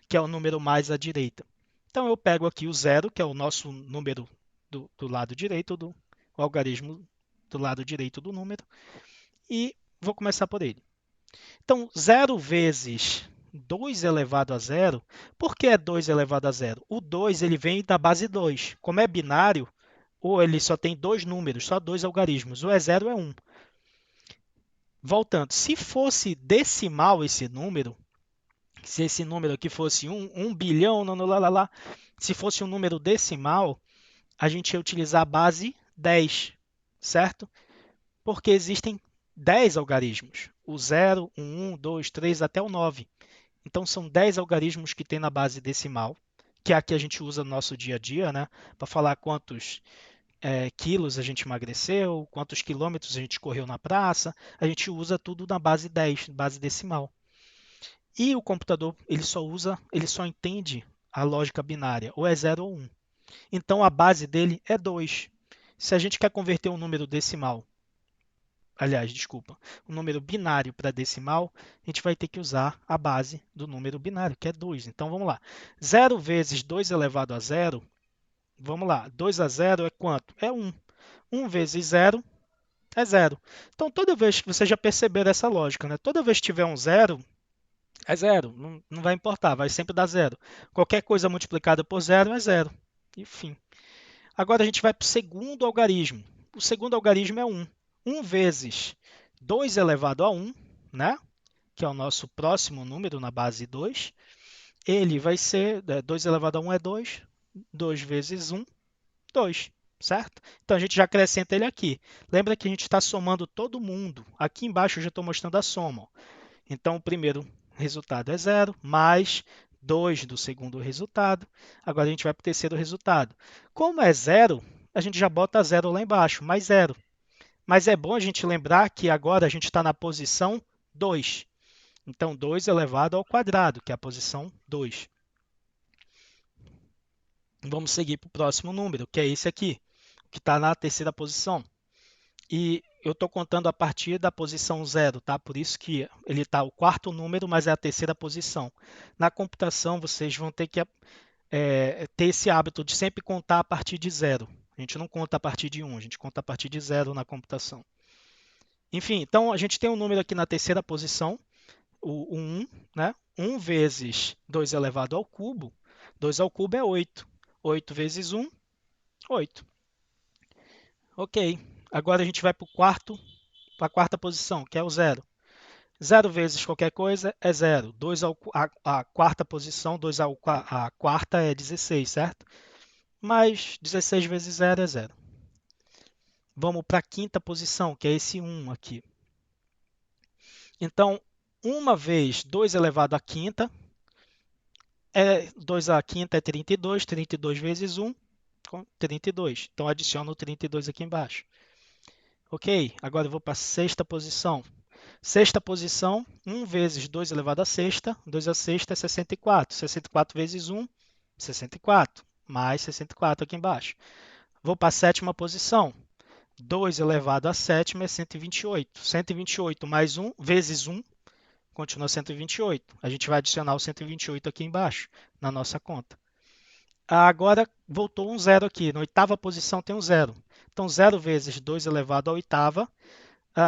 que é o número mais à direita. Então eu pego aqui o 0, que é o nosso número do lado direito, o algarismo do lado direito do número, e vou começar por ele. Então, 0 vezes 2 elevado a 0, por que é 2 elevado a 0? O 2 ele vem da base 2. Como é binário, ou ele só tem dois números, só dois algarismos, ou é 0 ou é 1. Voltando, se fosse decimal esse número, se esse número aqui fosse 1 bilhão, se fosse um número decimal, a gente ia utilizar a base 10, certo? Porque existem 10 algarismos, o 0, o 1, 2, 3 até o 9. Então, são 10 algarismos que tem na base decimal, que é a que a gente usa no nosso dia a dia, né? Para falar quantos quilos a gente emagreceu, quantos quilômetros a gente correu na praça, a gente usa tudo na base 10, base decimal. E o computador, ele só entende a lógica binária, ou é 0 ou 1. Então, a base dele é 2. Se a gente quer converter um número decimal, um número binário para decimal, a gente vai ter que usar a base do número binário, que é 2. Então, vamos lá. 0 vezes 2 elevado a 0, vamos lá, 2 a 0 é quanto? É 1. 1 vezes 0 é 0. Então, toda vez que vocês já perceberam essa lógica, né? Toda vez que tiver um 0, é 0. Não vai importar, vai sempre dar 0. Qualquer coisa multiplicada por 0 é 0. Enfim. Agora a gente vai para o segundo algarismo. O segundo algarismo é 1. 1 vezes 2 elevado a 1, né? Que é o nosso próximo número na base 2. Ele vai ser, 2 elevado a 1 é 2. 2 vezes 1, 2. Certo? Então, a gente já acrescenta ele aqui. Lembra que a gente está somando todo mundo. Aqui embaixo eu já estou mostrando a soma. Então, o primeiro resultado é 0, mais 2 do segundo resultado. Agora, a gente vai para o terceiro resultado. Como é 0, a gente já bota 0 lá embaixo, mais 0. Mas é bom a gente lembrar que agora a gente está na posição 2. Então, 2 elevado ao quadrado, que é a posição 2. Vamos seguir para o próximo número, que é esse aqui, que está na terceira posição. E eu estou contando a partir da posição 0, tá? Por isso que ele está o quarto número, mas é a terceira posição. Na computação, vocês vão ter que ter esse hábito de sempre contar a partir de 0. A gente não conta a partir de 1, a gente conta a partir de 0 na computação. Enfim, então a gente tem um número aqui na terceira posição, o 1, né? 1 vezes 2 elevado ao cubo. 2 ao cubo é 8. 8 vezes 1, 8. Ok. Agora a gente vai para a quarta posição, que é o 0. 0 vezes qualquer coisa é 0. A quarta posição, a quarta é 16, certo? Mas 16 vezes 0 é 0. Vamos para a quinta posição, que é esse 1 aqui. Então, 1 vez 2 elevado à quinta, 2 à quinta é 32, 32 vezes 1, 32. Então, adiciono o 32 aqui embaixo. Ok, agora eu vou para a sexta posição. Sexta posição, 1 vezes 2 elevado à sexta, 2 à sexta é 64. 64 vezes 1, 64. Mais 64 aqui embaixo. Vou para a sétima posição. 2 elevado à sétima é 128. 128 mais 1 vezes 1 continua 128. A gente vai adicionar o 128 aqui embaixo na nossa conta. Agora voltou um 0 aqui. Na oitava posição tem um 0. Então, 0 vezes 2 elevado à oitava.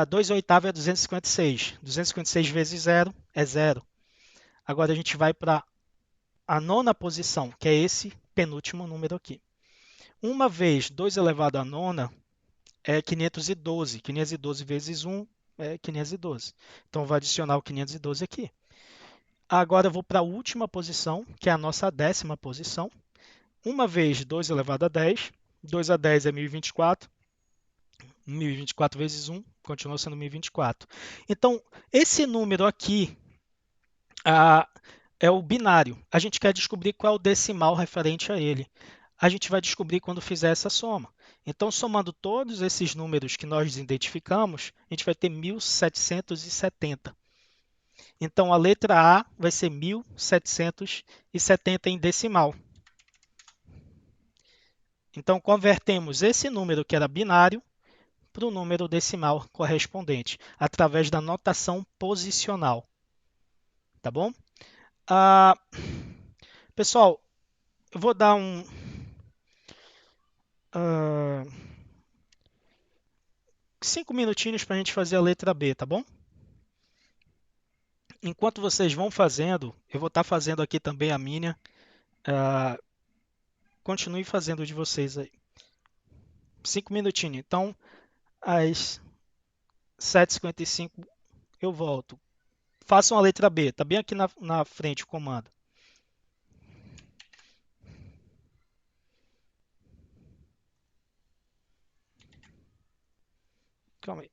2 à oitava é 256. 256 vezes 0 é 0. Agora a gente vai para a nona posição, que é esse penúltimo número aqui. 1 vez 2 elevado à nona é 512. 512 vezes 1 é 512. Então, eu vou adicionar o 512 aqui. Agora eu vou para a última posição, que é a nossa 10ª posição. 1 vez 2 elevado a 10. 2 a 10 é 1024. 1024 vezes 1 continua sendo 1024. Então, esse número aqui é o binário. A gente quer descobrir qual é o decimal referente a ele. A gente vai descobrir quando fizer essa soma. Então, somando todos esses números que nós identificamos, a gente vai ter 1770. Então, a letra A vai ser 1770 em decimal. Então, convertemos esse número que era binário para o número decimal correspondente, através da notação posicional. tá bom? Ah, pessoal, eu vou dar 5 minutinhos para a gente fazer a letra B, tá bom? Enquanto vocês vão fazendo, eu vou estar fazendo aqui também a minha. Ah, continue fazendo o de vocês aí. 5 minutinhos. Então, às 7h55 eu volto. Façam a letra B, tá bem aqui na frente o comando. Calma aí.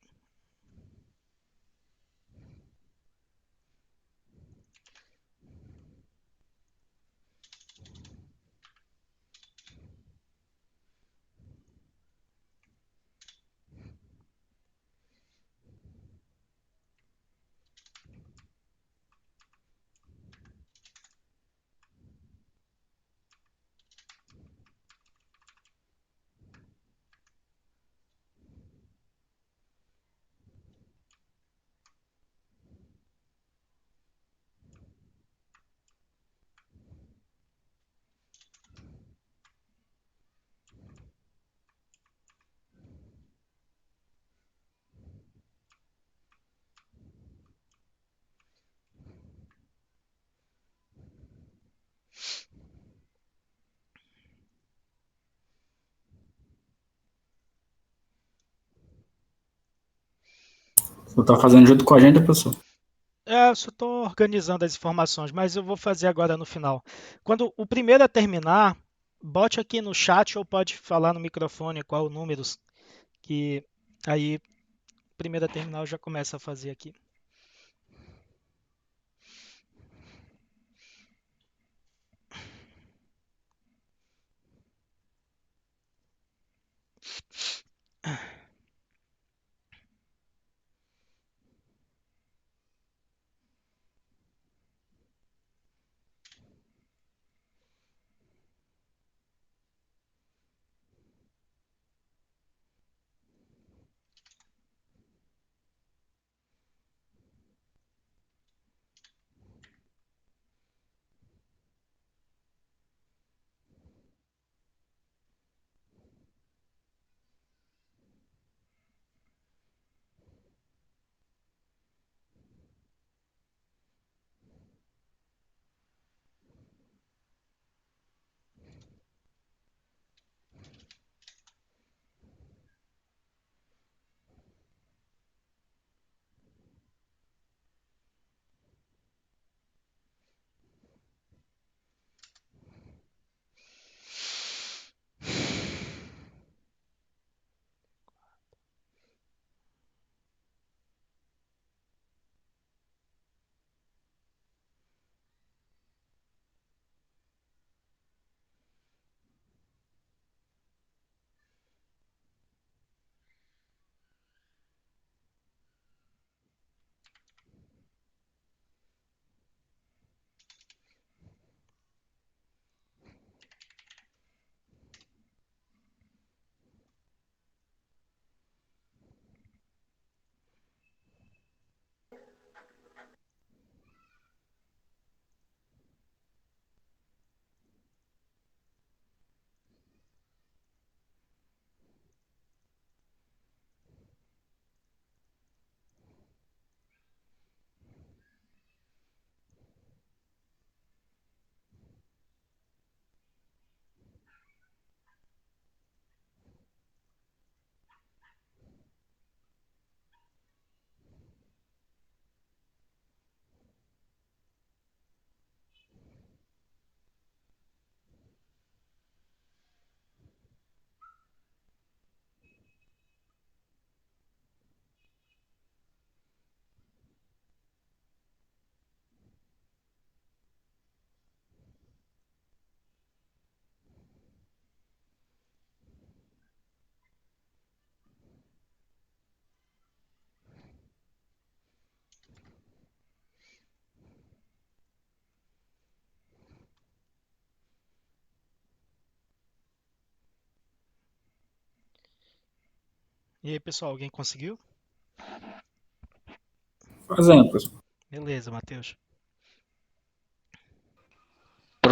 Você tá fazendo junto com a gente, professor? Eu só estou organizando as informações, mas eu vou fazer agora no final. Quando o primeiro a terminar, bote aqui no chat ou pode falar no microfone qual o número que aí o primeiro a terminar eu já começo a fazer aqui. E aí, pessoal, alguém conseguiu? Fazendo, professor. Beleza, Matheus.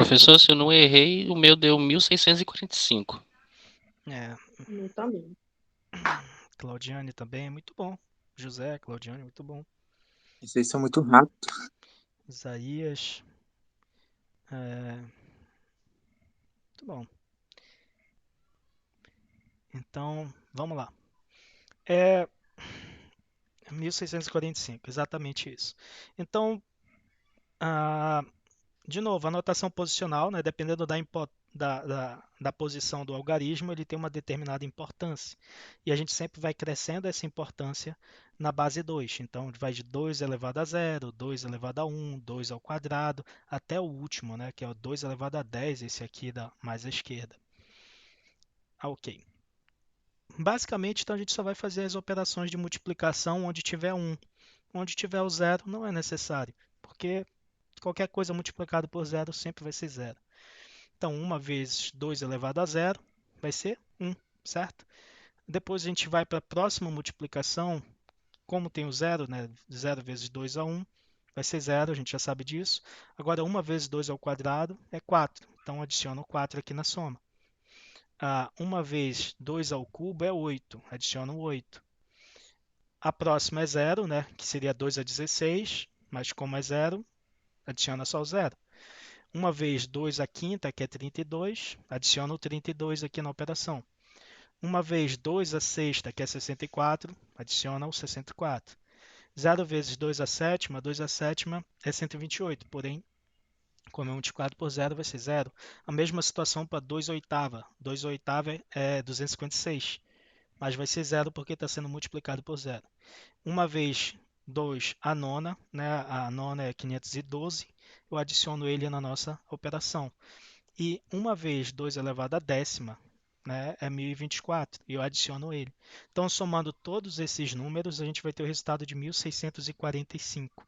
Professor, se eu não errei, o meu deu 1645. É, Eu também. Claudiane também, muito bom. José, Claudiane, muito bom. Vocês são muito rápidos. Isaías, muito bom. Então, vamos lá. É 1645, exatamente isso. Então, ah, de novo, a notação posicional, né, dependendo da posição do algarismo, ele tem uma determinada importância. E a gente sempre vai crescendo essa importância na base 2. Então, vai de 2 elevado a 0, 2 elevado a 1, 2 ao quadrado, até o último, né, que é o 2 elevado a 10, esse aqui da mais à esquerda. Ok. Basicamente, então, a gente só vai fazer as operações de multiplicação onde tiver 1. Onde tiver o 0, não é necessário, porque qualquer coisa multiplicada por 0 sempre vai ser 0. Então, 1 vezes 2 elevado a 0 vai ser 1, certo? Depois a gente vai para a próxima multiplicação, como tem o 0, né? 0 vezes 2 a 1 vai ser 0, a gente já sabe disso. Agora, 1 vezes 2 ao quadrado é 4, então adiciono 4 aqui na soma. 1 vezes 2 ao cubo é 8, adiciono 8. A próxima é 0, né? Que seria 2 a 16, mas como é 0, adiciona só o 0. 1 vezes 2 à quinta, que é 32, adiciono o 32 aqui na operação. 1 vezes 2 à sexta, que é 64, adiciona o 64. 0 vezes 2 à sétima, 2 à sétima é 128, porém, como é multiplicado por 0, vai ser 0. A mesma situação para 2 oitava. 2 oitava é 256, mas vai ser 0 porque está sendo multiplicado por 0. 1 vezes 2 a nona, né? A nona é 512, eu adiciono ele na nossa operação. E 1 vezes 2 elevado à décima, né, é 1024, e eu adiciono ele. Então, somando todos esses números, a gente vai ter o resultado de 1645.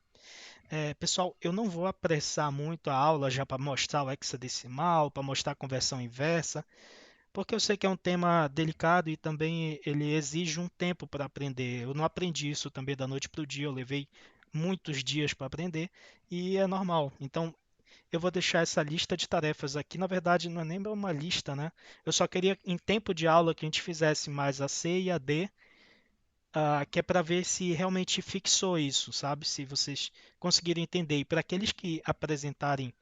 Pessoal, eu não vou apressar muito a aula já para mostrar o hexadecimal, para mostrar a conversão inversa, porque eu sei que é um tema delicado e também ele exige um tempo para aprender. Eu não aprendi isso também da noite para o dia, eu levei muitos dias para aprender e é normal. Então, eu vou deixar essa lista de tarefas aqui. Na verdade, não é nem uma lista, né? Eu só queria, em tempo de aula, que a gente fizesse mais a C e a D, que é para ver se realmente fixou isso, sabe? Se vocês conseguiram entender. E para aqueles que apresentarem,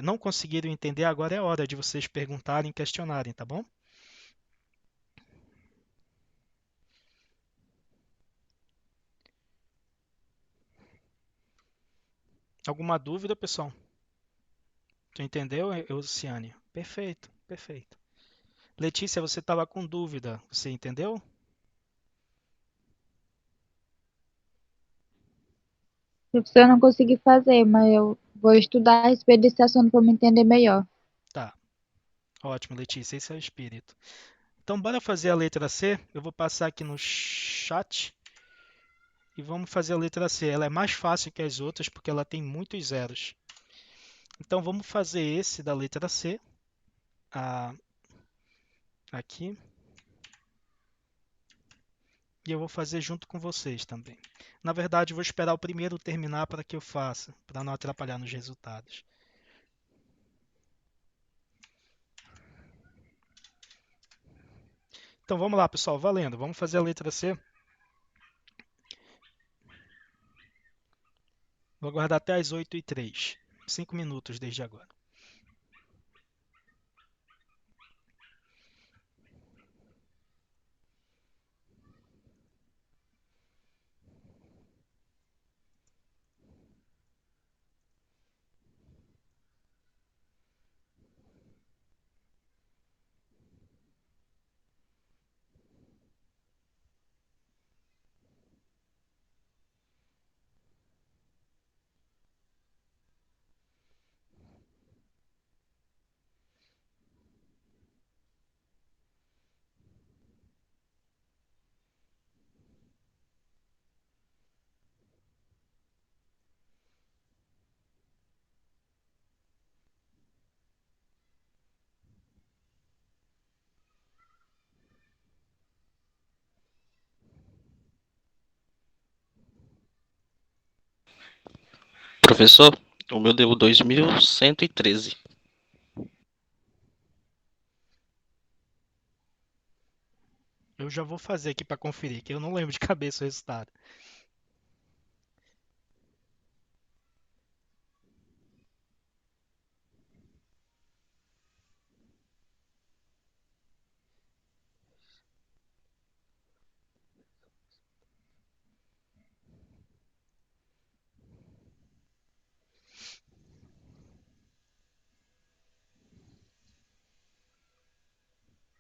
não conseguiram entender, agora é a hora de vocês perguntarem, questionarem, tá bom? Alguma dúvida, pessoal? Tu entendeu, Luciane? Perfeito, perfeito. Letícia, você estava com dúvida, você entendeu? Professor, eu não consegui fazer, mas eu vou estudar a respeito desse assunto para me entender melhor. Tá, ótimo, Letícia, esse é o espírito. Então, bora fazer a letra C. Eu vou passar aqui no chat e vamos fazer a letra C. Ela é mais fácil que as outras porque ela tem muitos zeros. Então, vamos fazer esse da letra C. Aqui. E eu vou fazer junto com vocês também. Na verdade, eu vou esperar o primeiro terminar para que eu faça, para não atrapalhar nos resultados. Então vamos lá, pessoal, valendo. Vamos fazer a letra C. Vou aguardar até as 8h03. 5 minutos desde agora. Professor, o meu deu 2113. Eu já vou fazer aqui para conferir, que eu não lembro de cabeça o resultado.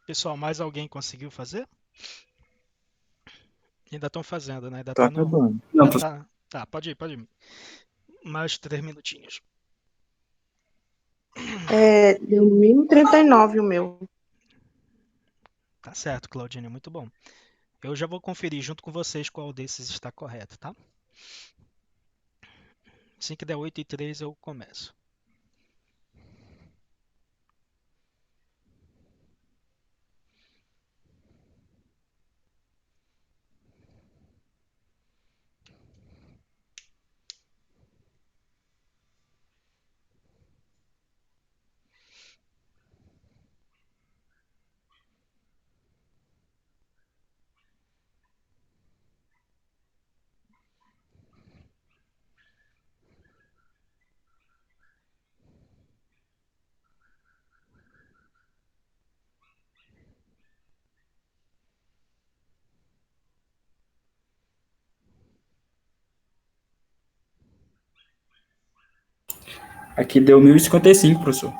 Pessoal, mais alguém conseguiu fazer? Ainda estão fazendo, né? Ainda Tô tá no. acabando. Não, professor. Tá, pode ir. Mais 3 minutinhos. Deu 1039 o meu. Tá certo, Claudine, muito bom. Eu já vou conferir junto com vocês qual desses está correto, tá? Assim que der 8:03 eu começo. Aqui deu 1055, professor.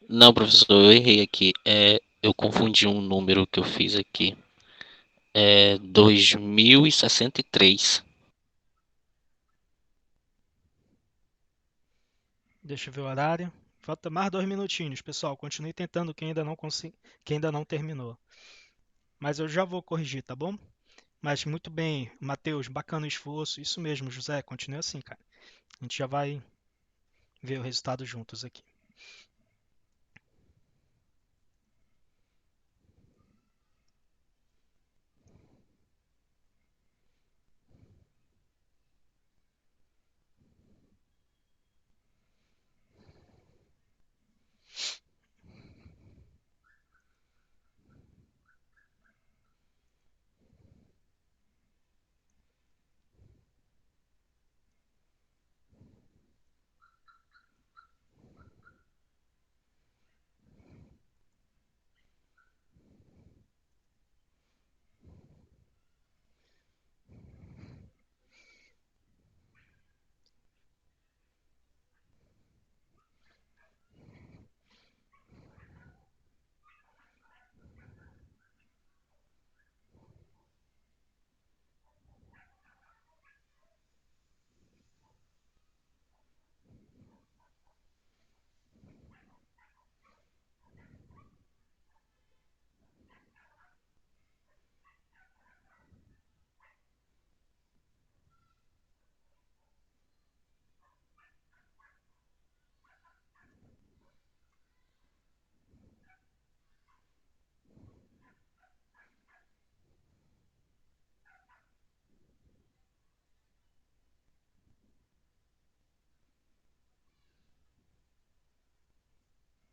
Não, professor, eu errei aqui. Eu confundi um número que eu fiz aqui. É 2063. Deixa eu ver o horário. Falta mais 2 minutinhos, pessoal. Continue tentando quem ainda não terminou. Mas eu já vou corrigir, tá bom? Mas muito bem, Matheus, bacana o esforço. Isso mesmo, José, continue assim, cara. A gente já vai ver o resultado juntos aqui.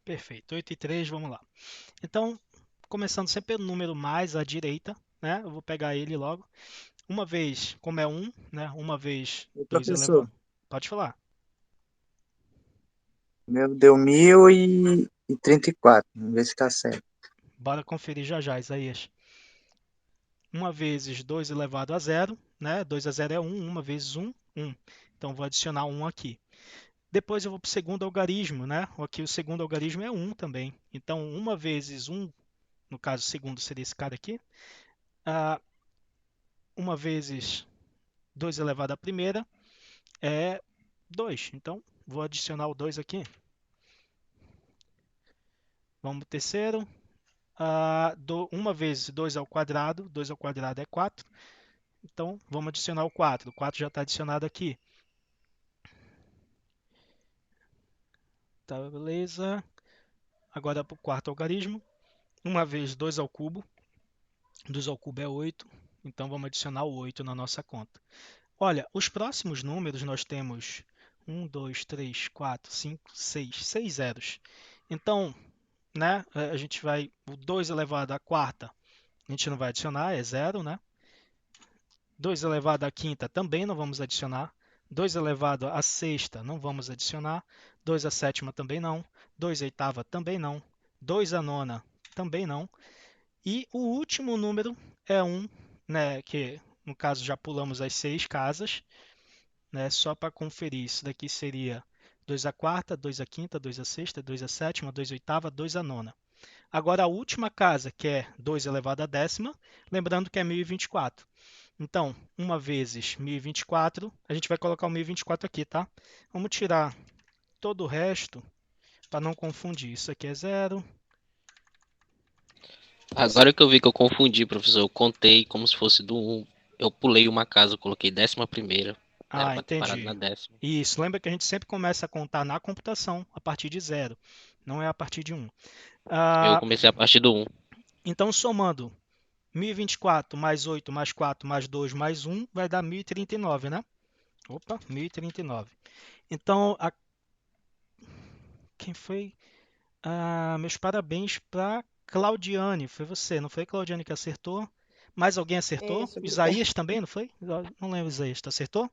Perfeito, 8:03, vamos lá. Então, começando sempre pelo número mais à direita, né? Eu vou pegar ele logo. Uma vez, como é 1, né? Uma vez Ô, 2 professor, elevado. Pode falar. o meu deu 1034. Vamos ver se tá certo. Bora conferir já já, Isaías. 1 vezes 2 elevado a 0, né? 2 a 0 é 1, 1 vezes 1, 1. Então, vou adicionar 1 aqui. Depois eu vou para o segundo algarismo, né? Aqui o segundo algarismo é 1 também. Então, 1 vezes 1, no caso, o segundo seria esse cara aqui. 1 vezes 2 elevado à primeira é 2. Então, vou adicionar o 2 aqui. Vamos para o terceiro. 1 vezes 2 ao quadrado. 2 ao quadrado é 4. Então, vamos adicionar o 4. O 4 já está adicionado aqui. Tá, beleza. Agora para o quarto algarismo. 1 vezes 2 ao cubo. 2 ao cubo é 8. Então, vamos adicionar o 8 na nossa conta. Olha, os próximos números nós temos 1, 2, 3, 4, 5, 6. 6 zeros. Então, né, a gente vai... O 2 elevado à quarta a gente não vai adicionar, é zero, né? 2 elevado à quinta também não vamos adicionar. 2 elevado à sexta não vamos adicionar. 2 à sétima também não. 2 à oitava também não. 2 à nona também não. E o último número é 1, né, que no caso já pulamos as 6 casas, né, só para conferir. Isso daqui seria 2 à quarta, 2 à quinta, 2 à sexta, 2 à sétima, 2 à oitava, 2 à nona. Agora a última casa, que é 2 elevado à décima, lembrando que é 1024. Então, 1 vezes 1024, a gente vai colocar o 1024 aqui, tá? Vamos tirar todo o resto para não confundir. Isso aqui é zero. Agora que eu vi que eu confundi, professor, eu contei como se fosse do 1. Eu pulei uma casa, eu coloquei 11ª. Era Ah, para ter parado entendi. na 10ª. Isso, lembra que a gente sempre começa a contar na computação a partir de zero, não é a partir de 1. Eu Ah, comecei a partir do 1. então, somando 1024 mais 8 mais 4 mais 2 mais 1 vai dar 1039, né? Opa, 1039. Então, quem foi? Meus parabéns para Claudiane. Foi você, não foi, Claudiane, que acertou? Mais alguém acertou? Isso, obrigado. Isaías também, não foi? Eu não lembro, Isaías. Tu acertou?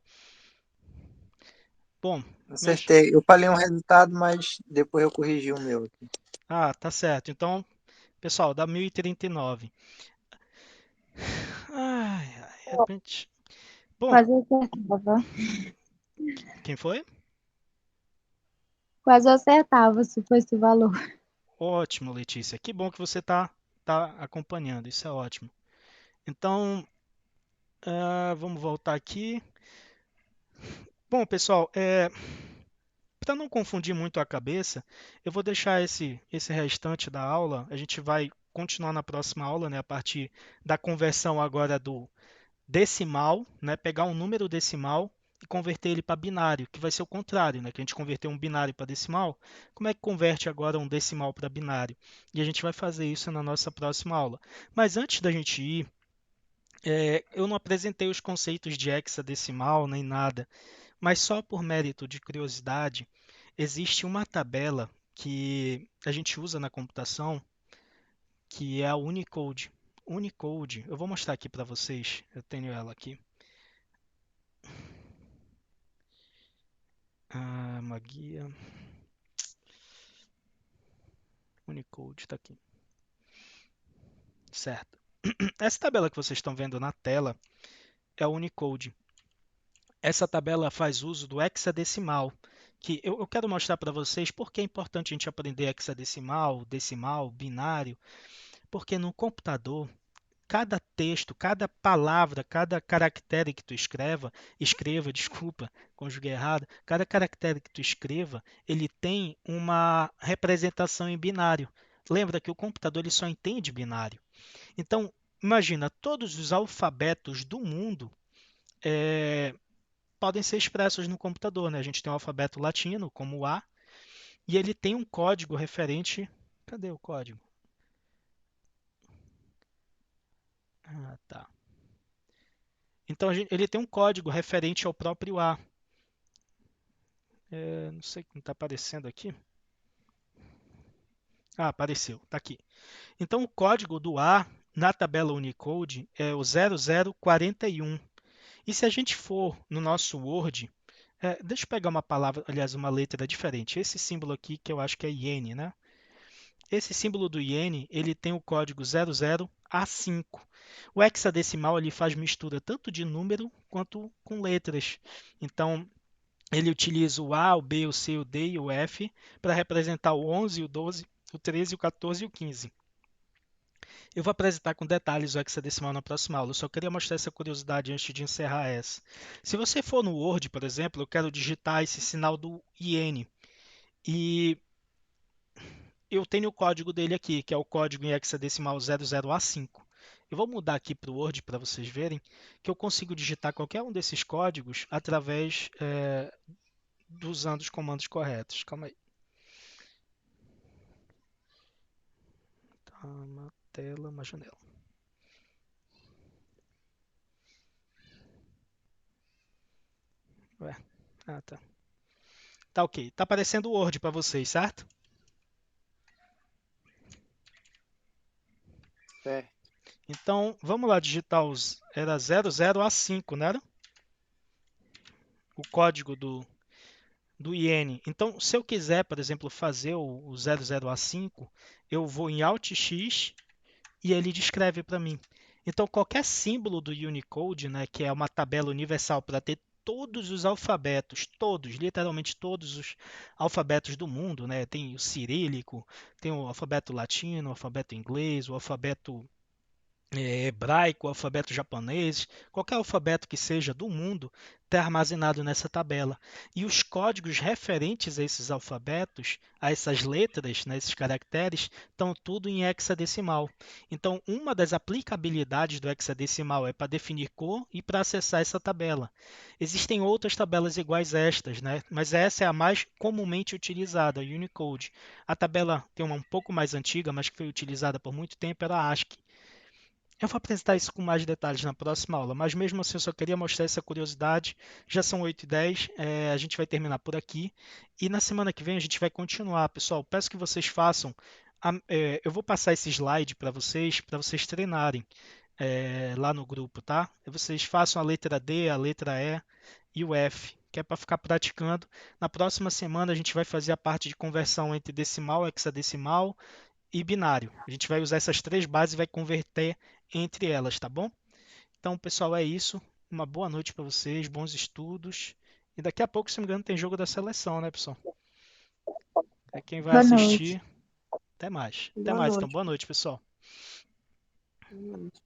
Bom, meus... Acertei. Eu falei um resultado, mas depois eu corrigi o meu aqui. Tá certo. Então, pessoal, dá 1039. Ai, ai, repente. Bom, Quase acertava. quem foi? Quase acertava se fosse o valor. Ótimo, Letícia. Que bom que você tá acompanhando. Isso é ótimo. Então, vamos voltar aqui. Bom, pessoal, para não confundir muito a cabeça, eu vou deixar esse restante da aula. A gente vai continuar na próxima aula, né, a partir da conversão agora do decimal, né, pegar um número decimal e converter ele para binário, que vai ser o contrário, né, que a gente converteu um binário para decimal. Como é que converte agora um decimal para binário? E a gente vai fazer isso na nossa próxima aula. Mas antes da gente ir, eu não apresentei os conceitos de hexadecimal nem nada, mas só por mérito de curiosidade, existe uma tabela que a gente usa na computação, que é a Unicode. Unicode, eu vou mostrar aqui para vocês, eu tenho ela aqui. Uma guia. Unicode está aqui. Certo. Essa tabela que vocês estão vendo na tela é a Unicode. Essa tabela faz uso do hexadecimal, que eu quero mostrar para vocês por que é importante a gente aprender hexadecimal, decimal, binário, porque no computador cada texto, cada palavra, cada caractere que tu escreva, desculpa, conjuguei errado, cada caractere que tu escreva, ele tem uma representação em binário. Lembra que o computador ele só entende binário. Então, imagina, todos os alfabetos do mundo podem ser expressos no computador, né? A gente tem o alfabeto latino, como o A, e ele tem um código referente. Cadê o código? Tá. Então ele tem um código referente ao próprio A. Não sei o que está aparecendo aqui. Apareceu, está aqui. Então o código do A na tabela Unicode é o 0041. E se a gente for no nosso Word, deixa eu pegar uma palavra, aliás, uma letra diferente. Esse símbolo aqui que eu acho que é iene, né? Esse símbolo do iene, ele tem o código 00A5. O hexadecimal ele faz mistura tanto de número quanto com letras. Então, ele utiliza o A, o B, o C, o D e o F para representar o 11, o 12, o 13, o 14 e o 15. Eu vou apresentar com detalhes o hexadecimal na próxima aula. Eu só queria mostrar essa curiosidade antes de encerrar essa. Se você for no Word, por exemplo, eu quero digitar esse sinal do iene. E eu tenho o código dele aqui, que é o código em hexadecimal 00A5. Eu vou mudar aqui para o Word para vocês verem que eu consigo digitar qualquer um desses códigos através usando os comandos corretos. Calma aí. Tá, uma tela, uma janela. Ué, tá. Tá ok. Tá aparecendo o Word para vocês, certo? Certo. Então, vamos lá digitar era 00A5, não era? O código do iene. Então, se eu quiser, por exemplo, fazer o 00A5, eu vou em Alt X e ele descreve para mim. Então, qualquer símbolo do Unicode, né, que é uma tabela universal para ter todos os alfabetos, todos, literalmente todos os alfabetos do mundo, né? Tem o cirílico, tem o alfabeto latino, o alfabeto inglês, o alfabeto hebraico, alfabeto japonês, qualquer alfabeto que seja do mundo, está armazenado nessa tabela. E os códigos referentes a esses alfabetos, a essas letras, né, esses caracteres, estão tudo em hexadecimal. Então, uma das aplicabilidades do hexadecimal é para definir cor e para acessar essa tabela. Existem outras tabelas iguais a estas, né? Mas essa é a mais comumente utilizada, a Unicode. A tabela tem uma um pouco mais antiga, mas que foi utilizada por muito tempo, era a ASCII. Eu vou apresentar isso com mais detalhes na próxima aula, mas mesmo assim eu só queria mostrar essa curiosidade. Já são 8h10, a gente vai terminar por aqui. E na semana que vem a gente vai continuar. Pessoal, peço que vocês façam. Eu vou passar esse slide para vocês treinarem lá no grupo, tá? E vocês façam a letra D, a letra E e o F, que é para ficar praticando. Na próxima semana a gente vai fazer a parte de conversão entre decimal, hexadecimal e binário. A gente vai usar essas três bases e vai converter entre elas, tá bom? Então, pessoal, é isso. Uma boa noite para vocês, bons estudos. E daqui a pouco, se não me engano, tem jogo da seleção, né, pessoal? É quem vai Boa noite. assistir. Até mais. Até Boa mais, então. noite. Boa noite, pessoal. Boa noite.